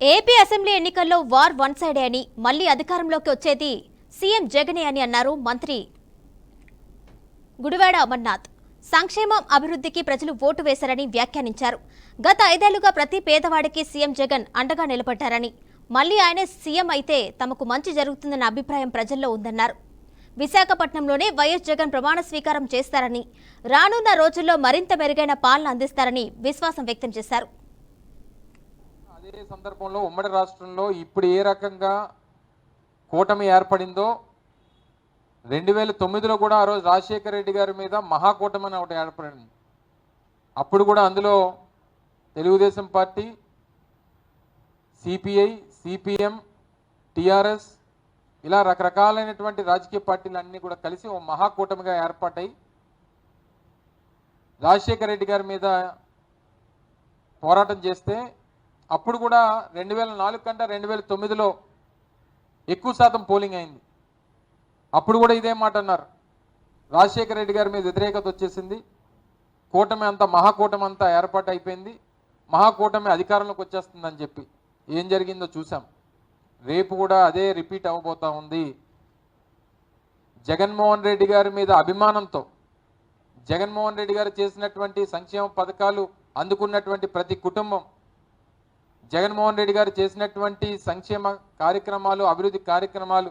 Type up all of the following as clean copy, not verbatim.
AP assembly ఎన్నికల్లో war one సైడే అని మళ్లీ అధికారంలోకి వచ్చేది సీఎం జగనే అని అన్నారు మంత్రి గుడివాడ అమర్నాథ్. సంక్షేమం అభివృద్ధికి ప్రజలు ఓటు వేశారని వ్యాఖ్యానించారు. గత 5 ఏళ్లుగా ప్రతి పేదవాడికి సీఎం జగన్ అండగా నిలబడ్డారని, మళ్లీ ఆయనే సీఎం అయితే తమకు మంచి జరుగుతుందన్న అభిప్రాయం ప్రజల్లో ఉందన్నారు. విశాఖపట్నంలోనే వైఎస్ జగన్ ప్రమాణ స్వీకారం చేస్తారని, రానున్న రోజుల్లో మరింత మెరుగైన పాలన అందిస్తారని విశ్వాసం వ్యక్తం చేశారు. అదే సందర్భంలో ఉమ్మడి రాష్ట్రంలో ఇప్పుడు ఏ రకంగా కూటమి ఏర్పడిందో 2009లో కూడా ఆ రోజు రాజశేఖర రెడ్డి గారి మీద మహాకూటమి అని ఒకటి ఏర్పడింది. అప్పుడు కూడా అందులో Telugu Desam party, CPI, CPM, TRS ఇలా రకరకాలైనటువంటి రాజకీయ పార్టీలన్నీ కూడా కలిసి ఓ మహాకూటమిగా ఏర్పాటై రాజశేఖర రెడ్డి గారి మీద పోరాటం చేస్తే అప్పుడు కూడా 2004 కంటే 2009లో ఎక్కువ శాతం పోలింగ్ అయింది. అప్పుడు కూడా ఇదే మాట అన్నారు, రాజశేఖర రెడ్డి గారి మీద వ్యతిరేకత వచ్చేసింది, కూటమి అంతా మహాకూటమి అంతా ఏర్పాటు అయిపోయింది, మహాకూటమి అధికారంలోకి వచ్చేస్తుందని చెప్పి. ఏం జరిగిందో చూసాం. రేపు కూడా అదే రిపీట్ అవ్వబోతా ఉంది. జగన్మోహన్ రెడ్డి గారి మీద అభిమానంతో, జగన్మోహన్ రెడ్డి గారు చేసినటువంటి సంక్షేమ పథకాలు అందుకున్నటువంటి ప్రతి కుటుంబం, జగన్మోహన్ రెడ్డి గారు చేసినటువంటి సంక్షేమ కార్యక్రమాలు, అభివృద్ధి కార్యక్రమాలు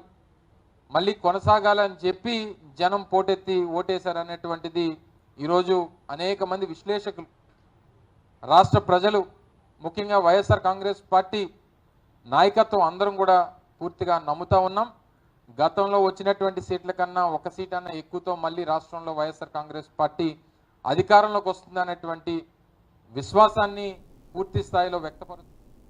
మళ్ళీ కొనసాగాలని చెప్పి జనం పోటెత్తి ఓటేశారనేటువంటిది ఈరోజు అనేక మంది విశ్లేషకులు, రాష్ట్ర ప్రజలు, ముఖ్యంగా వైఎస్ఆర్ కాంగ్రెస్ పార్టీ నాయకత్వం అందరం కూడా పూర్తిగా నమ్ముతా ఉన్నాం. గతంలో వచ్చినటువంటి సీట్ల కన్నా ఒక సీట్ అన్న ఎక్కువతో మళ్ళీ రాష్ట్రంలో వైఎస్ఆర్ కాంగ్రెస్ పార్టీ అధికారంలోకి వస్తుందనేటువంటి విశ్వాసాన్ని పూర్తి స్థాయిలో వ్యక్తపరుస్తుంది.